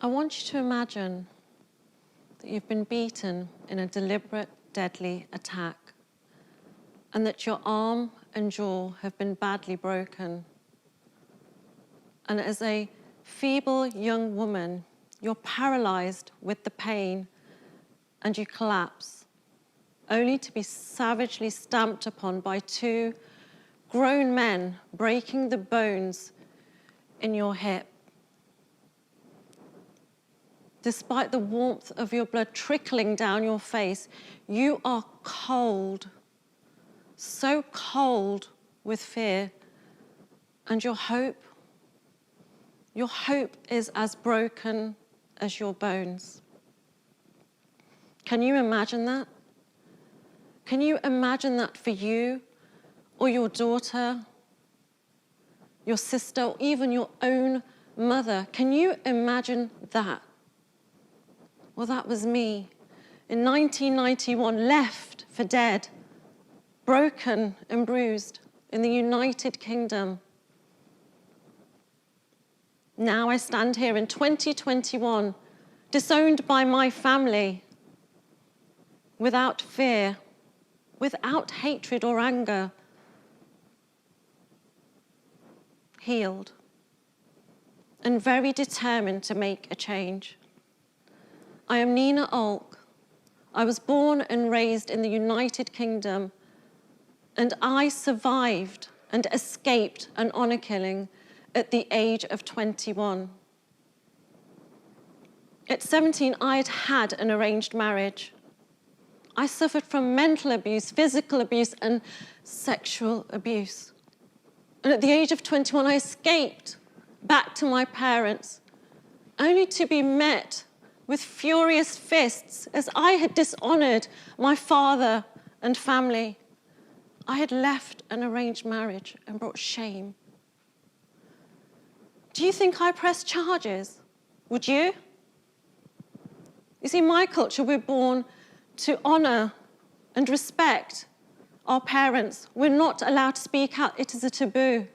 I want you to imagine that you've been beaten in a deliberate, deadly attack, and that your arm and jaw have been badly broken. And as a feeble young woman, you're paralyzed with the pain and you collapse, only to be savagely stamped upon by two grown men, breaking the bones in your hip. Despite the warmth of your blood trickling down your face, you are cold, so cold with fear, and your hope is as broken as your bones. Can you imagine that? Can you imagine that for you, or your daughter, your sister, or even your own mother? Can you imagine that? Well, that was me in 1991, left for dead, broken and bruised in the United Kingdom. Now I stand here in 2021, disowned by my family, without fear, without hatred or anger, healed, and very determined to make a change. I am Nina Aouilk. I was born and raised in the United Kingdom, and I survived and escaped an honor killing at the age of 21. At 17, I had had an arranged marriage. I suffered from mental abuse, physical abuse, and sexual abuse. And at the age of 21, I escaped back to my parents, only to be met with furious fists as I had dishonored my father and family. I had left an arranged marriage and brought shame. Do you think I pressed charges? Would you? You see, in my culture, we're born to honor and respect our parents. We're not allowed to speak out. It is a taboo.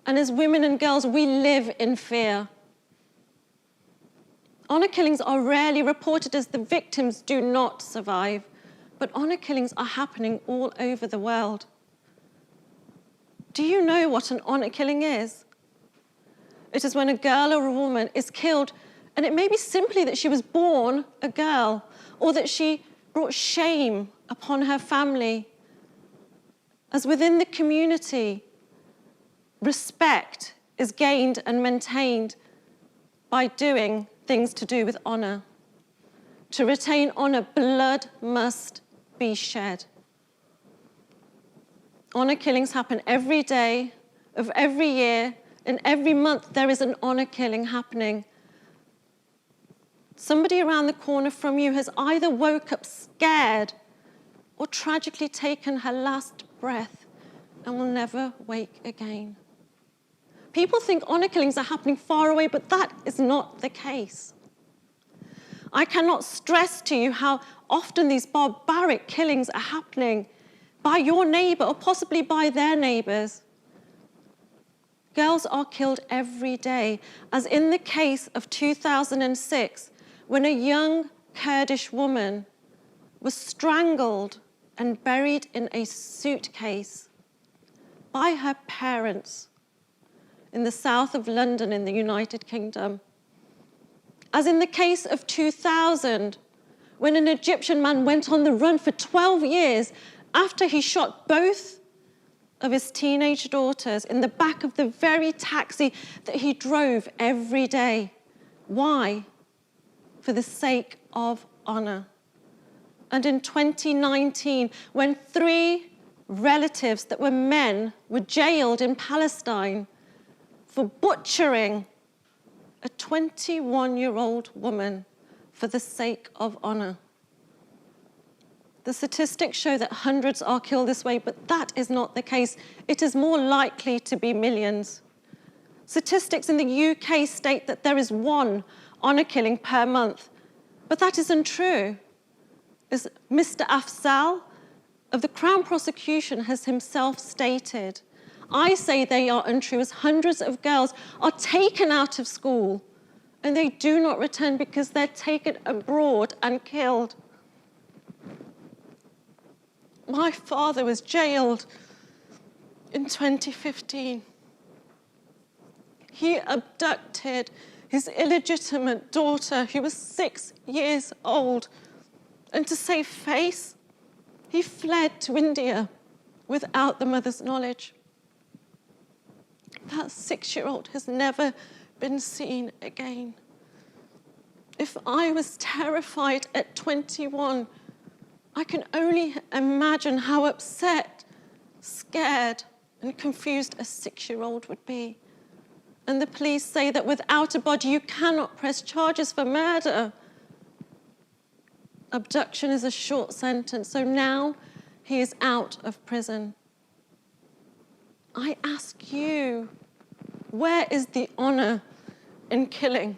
And as women and girls, we live in fear. Honor killings are rarely reported as the victims do not survive, but honor killings are happening all over the world. Do you know what an honor killing is? It is when a girl or a woman is killed, and it may be simply that she was born a girl, or that she brought shame upon her family. As within the community, respect is gained and maintained by doing things to do with honor. To retain honor, blood must be shed. Honor killings happen every day of every year, and every month there is an honor killing happening. Somebody around the corner from you has either woke up scared or tragically taken her last breath and will never wake again. People think honor killings are happening far away, but that is not the case. I cannot stress to you how often these barbaric killings are happening by your neighbor or possibly by their neighbors. Girls are killed every day, as in the case of 2006, when a young Kurdish woman was strangled and buried in a suitcase by her parents in the south of London in the United Kingdom. As in the case of 2000, when an Egyptian man went on the run for 12 years after he shot both of his teenage daughters in the back of the very taxi that he drove every day. Why? For the sake of honor. And in 2019, when 3 relatives that were men were jailed in Palestine for butchering a 21-year-old woman for the sake of honor. The statistics show that hundreds are killed this way, but that is not the case. It is more likely to be millions. Statistics in the UK state that there is 1 honor killing per month, but that isn't true. As Mr. Afzal of the Crown Prosecution has himself stated, I say they are untrue, as hundreds of girls are taken out of school and they do not return because they're taken abroad and killed. My father was jailed in 2015. He abducted his illegitimate daughter, who was 6 years old, and to save face, he fled to India without the mother's knowledge. That 6-year-old has never been seen again. If I was terrified at 21, I can only imagine how upset, scared, and confused a 6-year-old would be. And the police say that without a body, you cannot press charges for murder. Abduction is a short sentence, so now he is out of prison. I ask you, where is the honor in killing?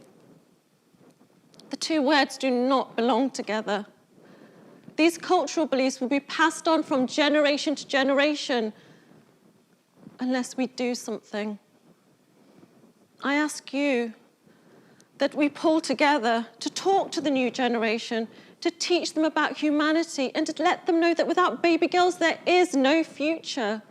The two words do not belong together. These cultural beliefs will be passed on from generation to generation unless we do something. I ask you that we pull together to talk to the new generation, to teach them about humanity, and to let them know that without baby girls, there is no future.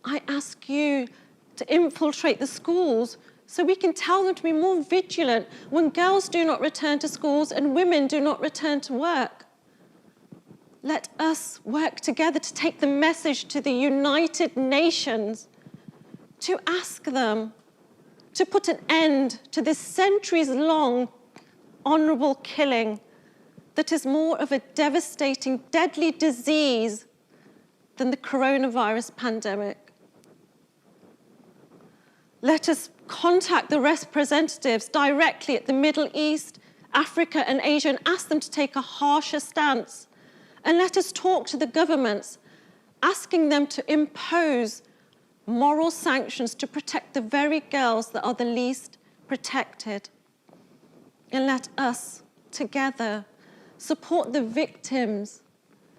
I ask you to infiltrate the schools so we can tell them to be more vigilant when girls do not return to schools and women do not return to work. Let us work together to take the message to the United Nations, to ask them to put an end to this centuries-long honorable killing that is more of a devastating, deadly disease than the coronavirus pandemic. Let us contact the representatives directly at the Middle East, Africa, and Asia and ask them to take a harsher stance. And let us talk to the governments, asking them to impose moral sanctions to protect the very girls that are the least protected. And let us, together, support the victims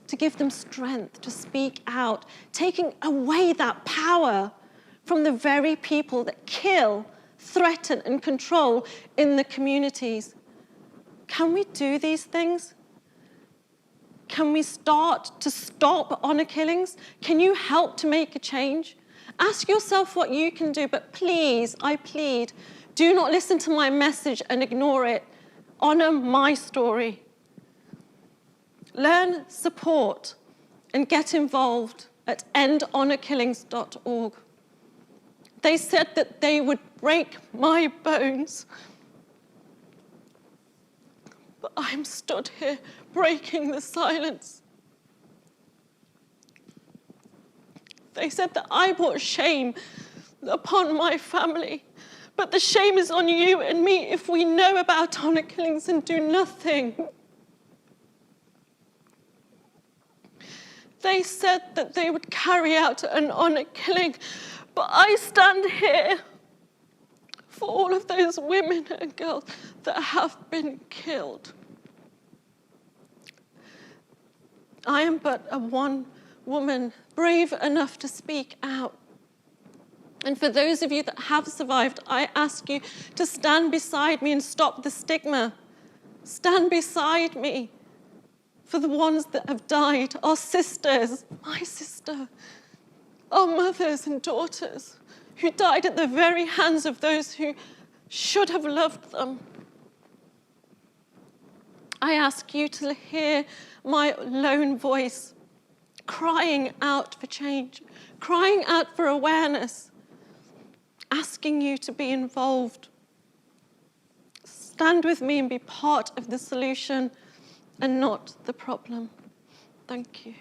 to give them strength to speak out, taking away that power from the very people that kill, threaten, and control in the communities. Can we do these things? Can we start to stop honor killings? Can you help to make a change? Ask yourself what you can do, but please, I plead, do not listen to my message and ignore it. Honor my story. Learn, support, and get involved at endhonorkillings.org. They said that they would break my bones, but I'm stood here breaking the silence. They said that I brought shame upon my family, but the shame is on you and me if we know about honor killings and do nothing. They said that they would carry out an honor killing, but I stand here for all of those women and girls that have been killed. I am but a one woman, brave enough to speak out. And for those of you that have survived, I ask you to stand beside me and stop the stigma. Stand beside me for the ones that have died, our sisters, my sister, our mothers and daughters who died at the very hands of those who should have loved them. I ask you to hear my lone voice, crying out for change, crying out for awareness, asking you to be involved. Stand with me and be part of the solution and not the problem. Thank you.